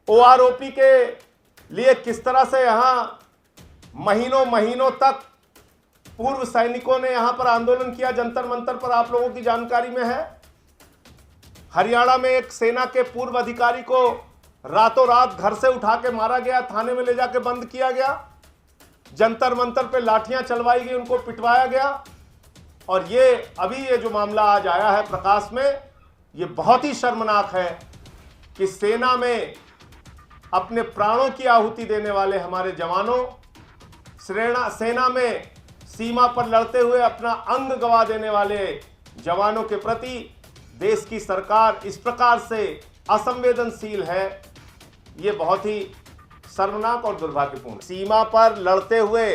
OROP के लिए किस तरह से यहां महीनों महीनों तक पूर्व सैनिकों ने यहां पर आंदोलन किया जंतर मंतर पर, आप लोगों की जानकारी में है। हरियाणा में एक सेना के पूर्व अधिकारी को रातों रात घर से उठा के मारा गया, थाने में ले जाके बंद किया गया, जंतर मंतर पे लाठियां चलवाई गई, उनको पिटवाया गया। और ये अभी ये जो मामला आज आया है प्रकाश में, ये बहुत ही शर्मनाक है कि सेना में अपने प्राणों की आहुति देने वाले हमारे जवानों, सेना में सीमा पर लड़ते हुए अपना अंग गंवा देने वाले जवानों के प्रति देश की सरकार इस प्रकार से असंवेदनशील है। ये बहुत ही शर्मनाक और दुर्भाग्यपूर्ण। सीमा पर लड़ते हुए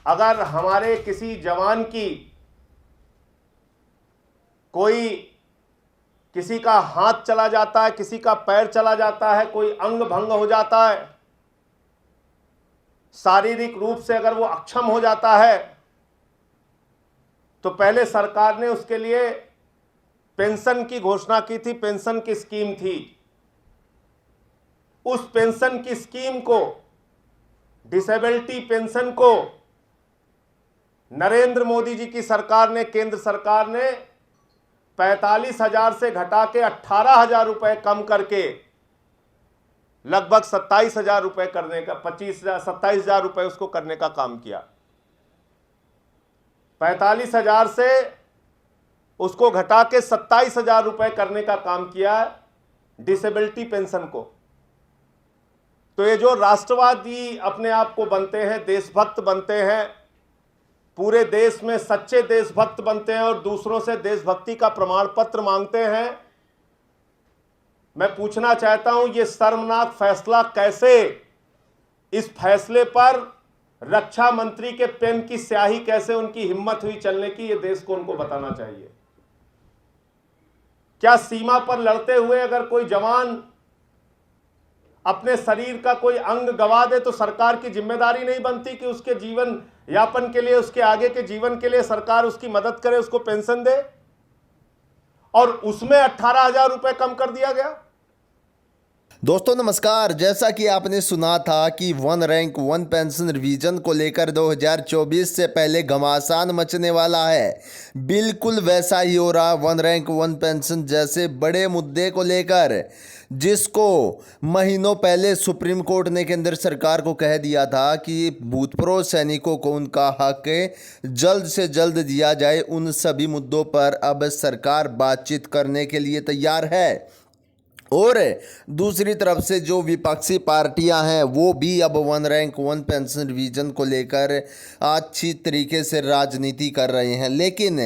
अगर हमारे किसी जवान की किसी का हाथ चला जाता है, किसी का पैर चला जाता है, कोई अंग भंग हो जाता है, शारीरिक रूप से अगर वो अक्षम हो जाता है, तो पहले सरकार ने उसके लिए पेंशन की घोषणा की थी, पेंशन की स्कीम थी। उस पेंशन की स्कीम को, डिसेबिलिटी पेंशन को नरेंद्र मोदी जी की सरकार ने, केंद्र सरकार ने 45,000 से घटा के 18,000 रुपए कम करके लगभग 27,000 रुपए करने का, 27,000 रुपए उसको करने का काम किया। 45,000 से उसको घटा के 27,000 रुपए करने का काम किया डिसेबिलिटी पेंशन को। तो ये जो राष्ट्रवादी अपने आप को बनते हैं, देशभक्त बनते हैं, पूरे देश में सच्चे देशभक्त बनते हैं और दूसरों से देशभक्ति का प्रमाण पत्र मांगते हैं, मैं पूछना चाहता हूं ये शर्मनाक फैसला कैसे, इस फैसले पर रक्षा मंत्री के पेन की स्याही कैसे उनकी हिम्मत हुई चलने की, ये देश को उनको बताना चाहिए। क्या सीमा पर लड़ते हुए अगर कोई जवान अपने शरीर का कोई अंग गंवा दे तो सरकार की जिम्मेदारी नहीं बनती कि उसके जीवन यापन के लिए, उसके आगे के जीवन के लिए सरकार उसकी मदद करे, उसको पेंशन दे? और उसमें 18,000 रुपए कम कर दिया गया। दोस्तों नमस्कार। जैसा कि आपने सुना था कि one rank one pension revision को लेकर 2024 से पहले घमासान मचने वाला है, बिल्कुल वैसा ही हो रहा। वन रैंक वन पेंशन जैसे बड़े मुद्दे को लेकर, जिसको महीनों पहले सुप्रीम कोर्ट ने केंद्र सरकार को कह दिया था कि भूतपूर्व सैनिकों को उनका हक जल्द से जल्द दिया जाए, उन सभी मुद्दों पर अब सरकार बातचीत करने के लिए तैयार है। और दूसरी तरफ से जो विपक्षी पार्टियां हैं वो भी अब one rank one pension revision को लेकर अच्छी तरीके से राजनीति कर रहे हैं। लेकिन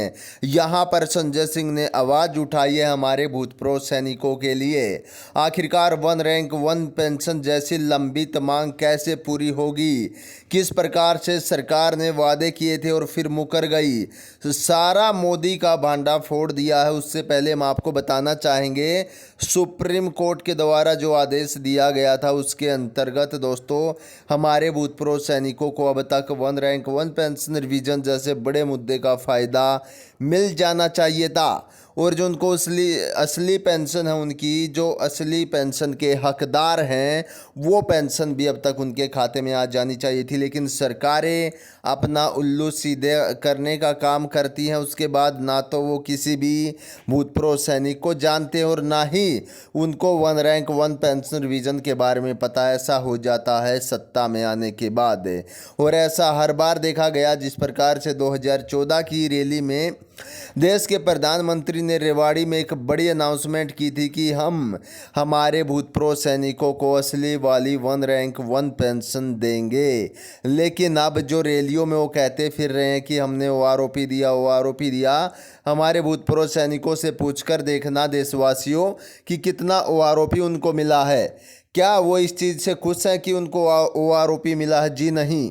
यहां पर संजय सिंह ने आवाज़ उठाई है हमारे भूतपूर्व सैनिकों के लिए। आखिरकार वन रैंक वन पेंशन जैसी लंबित मांग कैसे पूरी होगी, किस प्रकार से सरकार ने वादे किए थे और फिर मुकर गई, सारा मोदी का भांडा फोड़ दिया है। उससे पहले हम आपको बताना चाहेंगे सुप्रीम कोर्ट के द्वारा जो आदेश दिया गया था उसके अंतर्गत दोस्तों हमारे भूतपूर्व सैनिकों को अब तक one rank one pension revision जैसे बड़े मुद्दे का फ़ायदा मिल जाना चाहिए था। और जो उनको असली पेंशन है, उनकी जो असली पेंशन के हकदार हैं, वो पेंशन भी अब तक उनके खाते में आ जानी चाहिए थी। लेकिन सरकारें अपना उल्लू सीधे करने का काम करती हैं, उसके बाद ना तो वो किसी भी भूतपूर्व सैनिक को जानते हैं और ना ही उनको one rank one pension revision के बारे में पता। ऐसा हो जाता है सत्ता में आने के बाद, और ऐसा हर बार देखा गया। जिस प्रकार से 2014 की रैली में देश के प्रधानमंत्री ने रेवाड़ी में एक बड़ी अनाउंसमेंट की थी कि हम हमारे भूतपूर्व सैनिकों को असली वाली वन रैंक वन पेंशन देंगे। लेकिन अब जो रैलियों में वो कहते फिर रहे हैं कि हमने ओआरओपी दिया, ओआरओपी दिया। हमारे भूतपूर्व सैनिकों से पूछकर देखना देशवासियों कि कितना ओआरओपी उनको मिला है। क्या वो इस चीज़ से खुश हैं कि उनको ओआरओपी मिला है? जी नहीं,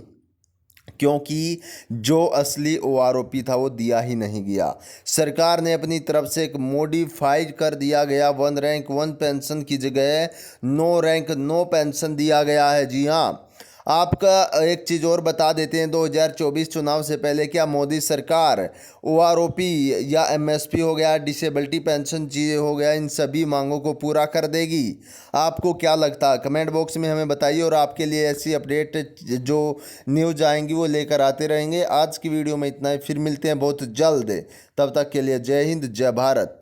क्योंकि जो असली ओआरओपी था वो दिया ही नहीं गया। सरकार ने अपनी तरफ से एक मॉडिफाइड कर दिया गया, वन रैंक वन पेंशन की जगह नो रैंक नो पेंशन दिया गया है। जी हाँ, आपका एक चीज़ और बता देते हैं, 2024 चुनाव से पहले क्या मोदी सरकार ओआरओपी या एमएसपी हो गया, डिसेबिलिटी पेंशन चीज़ें हो गया, इन सभी मांगों को पूरा कर देगी? आपको क्या लगता है? कमेंट बॉक्स में हमें बताइए और आपके लिए ऐसी अपडेट जो न्यूज़ आएंगी वो लेकर आते रहेंगे। आज की वीडियो में इतना ही, फिर मिलते हैं बहुत जल्द। तब तक के लिए जय हिंद, जय भारत।